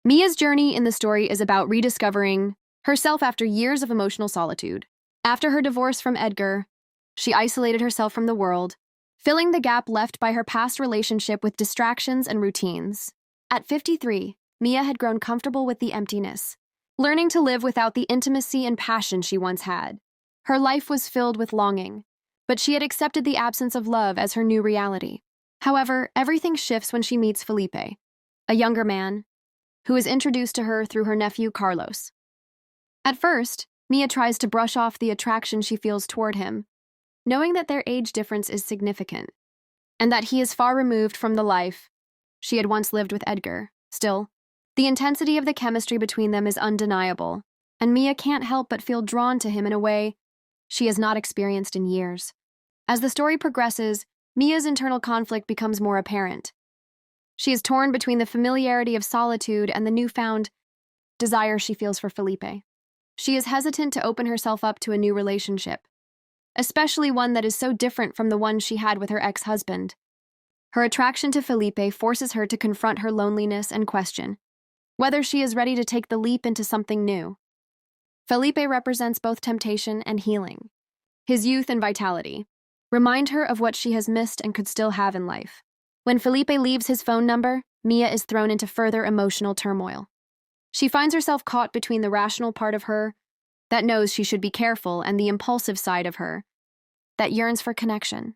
Mia's journey in the story is about rediscovering herself after years of emotional solitude. After her divorce from Edgar, she isolated herself from the world, filling the gap left by her past relationship with distractions and routines. At 53, Mia had grown comfortable with the emptiness, learning to live without the intimacy and passion she once had. Her life was filled with longing, but she had accepted the absence of love as her new reality. However, everything shifts when she meets Felipe, a younger man, who is introduced to her through her nephew Carlos. At first, Mia tries to brush off the attraction she feels toward him, knowing that their age difference is significant, and that he is far removed from the life she had once lived with Edgar. Still, the intensity of the chemistry between them is undeniable, and Mia can't help but feel drawn to him in a way she has not experienced in years. As the story progresses, Mia's internal conflict becomes more apparent. She is torn between the familiarity of solitude and the newfound desire she feels for Felipe. She is hesitant to open herself up to a new relationship, especially one that is so different from the one she had with her ex-husband. Her attraction to Felipe forces her to confront her loneliness and question whether she is ready to take the leap into something new. Felipe represents both temptation and healing. His youth and vitality remind her of what she has missed and could still have in life. When Felipe leaves his phone number, Mia is thrown into further emotional turmoil. She finds herself caught between the rational part of her that knows she should be careful and the impulsive side of her that yearns for connection.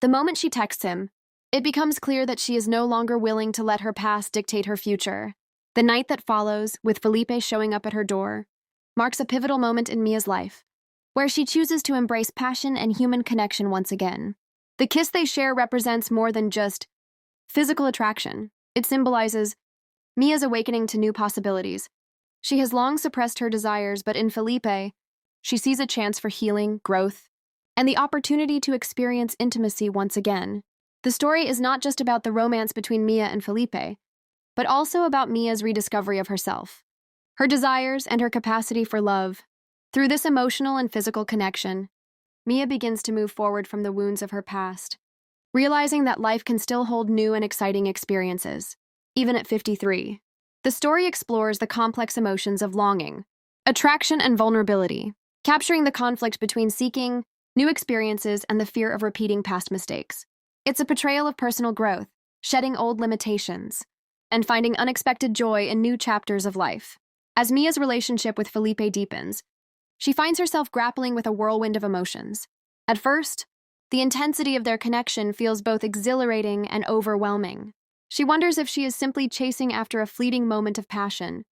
The moment she texts him, it becomes clear that she is no longer willing to let her past dictate her future. The night that follows, with Felipe showing up at her door, marks a pivotal moment in Mia's life, where she chooses to embrace passion and human connection once again. The kiss they share represents more than just physical attraction. It symbolizes Mia's awakening to new possibilities. She has long suppressed her desires, but in Felipe, she sees a chance for healing, growth, and the opportunity to experience intimacy once again. The story is not just about the romance between Mia and Felipe, but also about Mia's rediscovery of herself, her desires, and her capacity for love. Through this emotional and physical connection, Mia begins to move forward from the wounds of her past, realizing that life can still hold new and exciting experiences, even at 53. The story explores the complex emotions of longing, attraction, and vulnerability, capturing the conflict between seeking new experiences and the fear of repeating past mistakes. It's a portrayal of personal growth, shedding old limitations, and finding unexpected joy in new chapters of life. As Mia's relationship with Felipe deepens, she finds herself grappling with a whirlwind of emotions. At first, the intensity of their connection feels both exhilarating and overwhelming. She wonders if she is simply chasing after a fleeting moment of passion,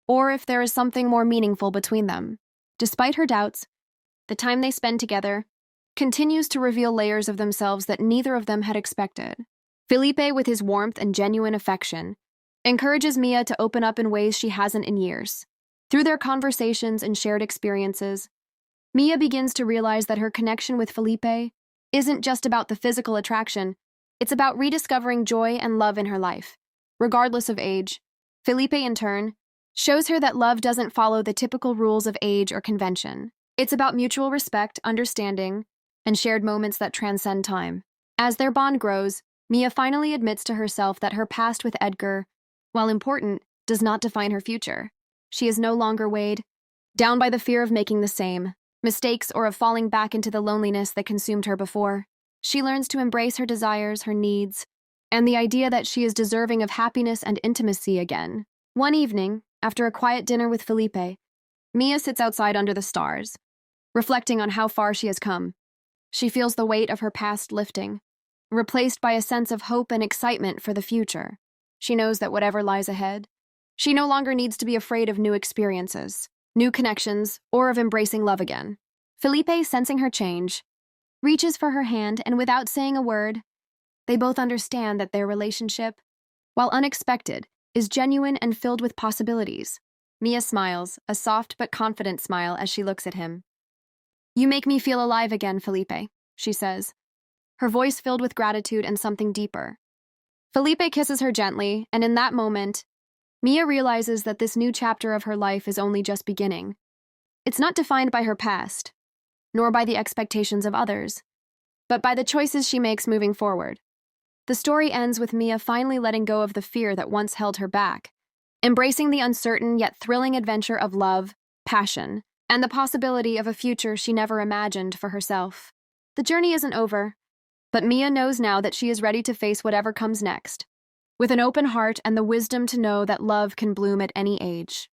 or if there is something more meaningful between them. Despite her doubts, the time they spend together continues to reveal layers of themselves that neither of them had expected. Felipe, with his warmth and genuine affection, encourages Mia to open up in ways she hasn't in years. Through their conversations and shared experiences, Mia begins to realize that her connection with Felipe isn't just about the physical attraction, it's about rediscovering joy and love in her life. Regardless of age, Felipe, in turn, shows her that love doesn't follow the typical rules of age or convention. It's about mutual respect, understanding, and shared moments that transcend time. As their bond grows, Mia finally admits to herself that her past with Edgar, while important, does not define her future. She is no longer weighed down by the fear of making the same mistakes or of falling back into the loneliness that consumed her before. She learns to embrace her desires, her needs, and the idea that she is deserving of happiness and intimacy again. One evening, after a quiet dinner with Felipe, Mia sits outside under the stars, reflecting on how far she has come. She feels the weight of her past lifting, replaced by a sense of hope and excitement for the future. She knows that whatever lies ahead, she no longer needs to be afraid of new experiences, new connections, or of embracing love again. Felipe, sensing her change, reaches for her hand, and without saying a word, they both understand that their relationship, while unexpected, is genuine and filled with possibilities. Mia smiles, a soft but confident smile as she looks at him. "You make me feel alive again, Felipe," she says, her voice filled with gratitude and something deeper. Felipe kisses her gently, and in that moment, Mia realizes that this new chapter of her life is only just beginning. It's not defined by her past, nor by the expectations of others, but by the choices she makes moving forward. The story ends with Mia finally letting go of the fear that once held her back embracing the uncertain yet thrilling adventure of love, passion, and the possibility of a future she never imagined for herself. The journey isn't over, but Mia knows now that she is ready to face whatever comes next, with an open heart and the wisdom to know that love can bloom at any age.